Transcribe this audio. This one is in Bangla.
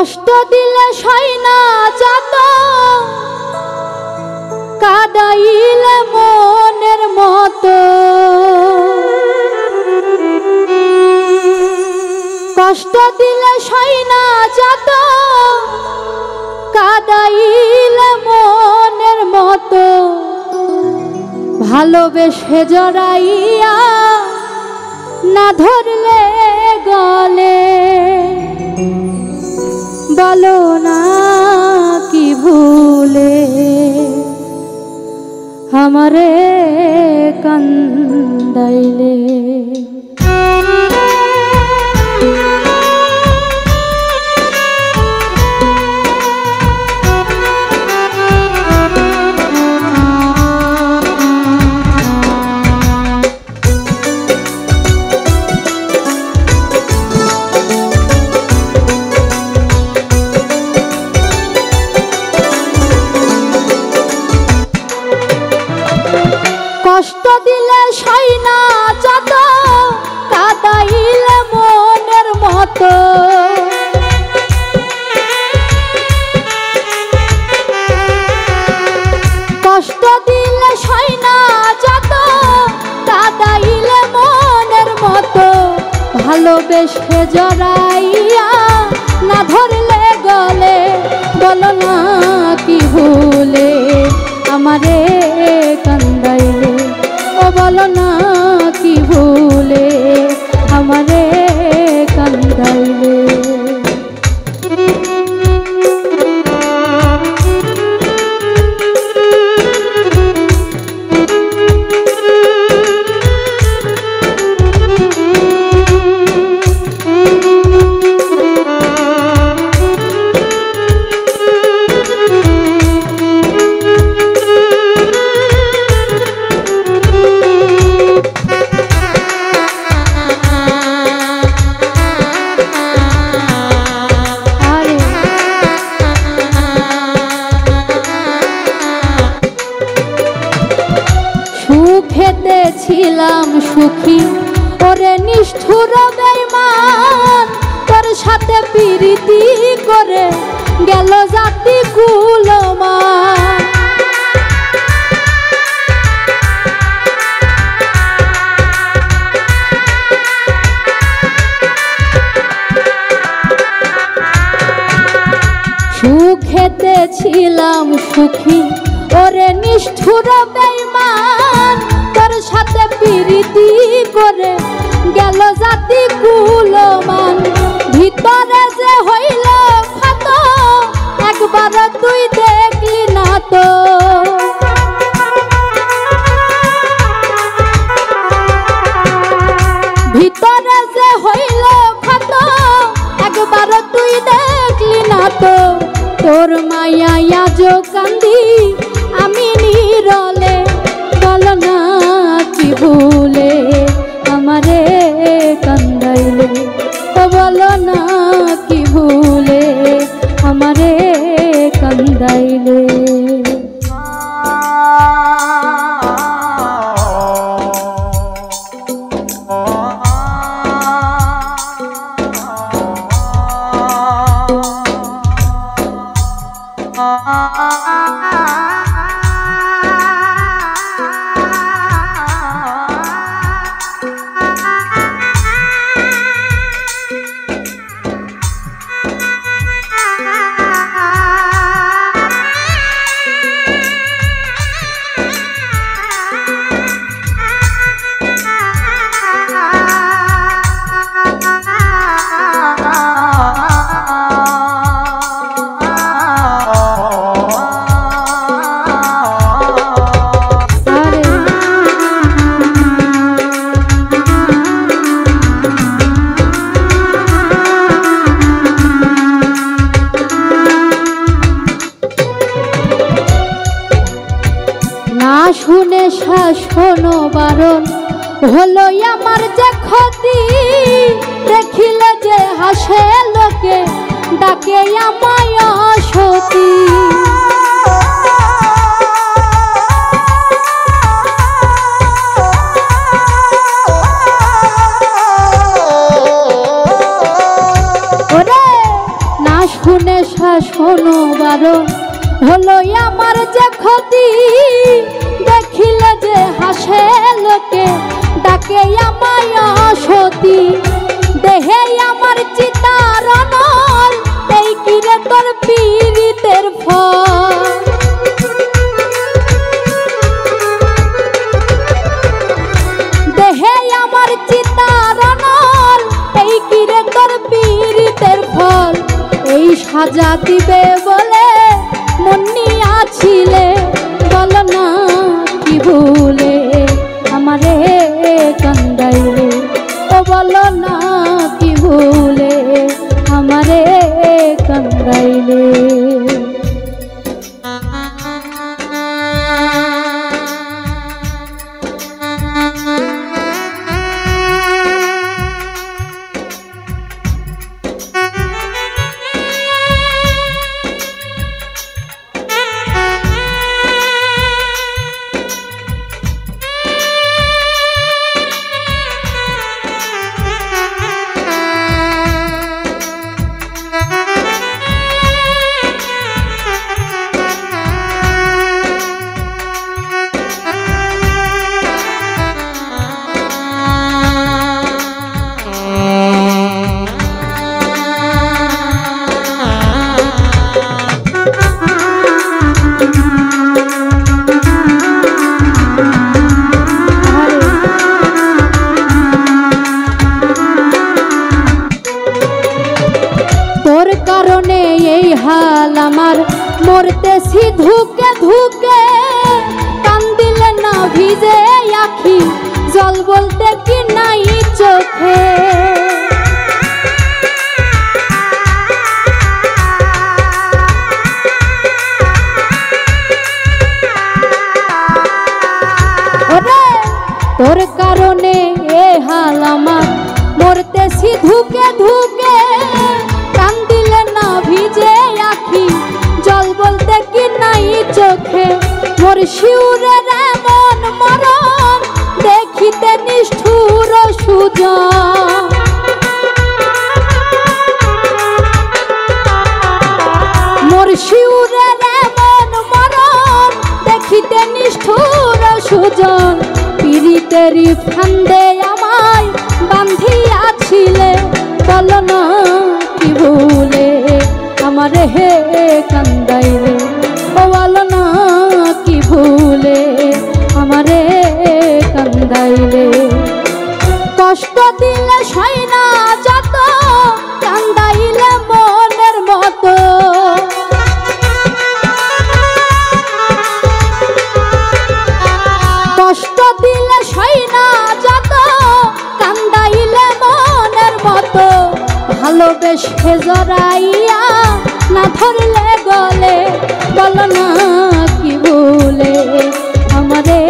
কষ্ট দিলে সয় না যত, কাঁদাইলে মনের মতো। কষ্ট দিলে সয় না যত, কাঁদাইলে মনের মতো। ভালোবেসে জড়াইয়া না ধরলে গলে, বলো না কি ভুলে আমারে কান্দাইলে। কষ্ট দিলে সয় না যত, কাঁদাইলে মনের মতো। কষ্ট দিলে সয় না যত, কাঁদাইলে মনের মতো। ভালোবেসে জড়াইয়া না ধরলে গলে, বলো না কি ভুলে আমারে কান্দাইলে। ও বলো না কি ভুলে আমারে কান্দাইলে। সুখেতে ছিলাম সুখী, ওরে নিষ্ঠুর বেঈমান। তোর সাথে প্রীতি করে গেল জাতি কুলমান। সুখেতে ছিলাম সুখী, ওরে নিষ্ঠুর বেঈমান। তোর সাথে প্রীতি করে গেল জাতি কুলমান। ভিতরে যে হইল ক্ষত, একবার তুই দেখলি না তো। ভিতরে যে হইল ক্ষত, একবার তুই দেখলি না তো। তোর মায়া আজো কান্দি আমি নীরলে, বলো না কি ভুলে আমারে কান্দাইলে। ও বলো না কি ভুলে আমারে কান্দাইলে। শুনে শাসন বারণ হলো আমার যে ক্ষতি। দেখিলে যে হাসে লোকে, ডাকে আমায় সতী। খুনে শাসন বারণ হলো আমার যে ক্ষতি, দেখিলে যে হাসে লোকে ডাকে আমায় সতী। দেহে আমার চিতার নল, এই কিরে তোর পীড়িতের ফল। দেহে আমার চিতার নল, এই কিরে তোর পীড়িতের ফল। এই সাজা দিবে বলে মন নিয়াছিলে, বল না কি ভুলে আমারে কান্দাইলে। ও বল না কি ভুলে আমারে কান্দাইলে। হাল আমার মরতেছি ধুকে ধুকে, কান্দিলে না ভিজে আখি জল বলতে কি নাই চোখে। তোর কারণে এ হাল আমার মরতেছি ধুকে ধুকে, কান্দিলে না ভিজে আখি জল বলতে কি নাই চোখে। মোর শিউরের এমন মরণ দেখিতে নিষ্ঠুর সুজন। মোর শিউরের এমন মরণ দেখিতে নিষ্ঠুর সুজন। পীড়িতেরি ফান্দে আমায় বান্ধিয়াছিলে, বল না কি ভুলে আমারে হে কান্দাইলে। ও বল না কি ভুলে আমারে কান্দাইলে। কষ্ট দিলে সয় না যত, কান্দাইলে মনের মতো। কষ্ট দিলে সয় না যত, কান্দাইলে মনের মতো। ভালোবেসে জড়াইয়া না ধরলে গলে, বল না কি ভুলে আমারে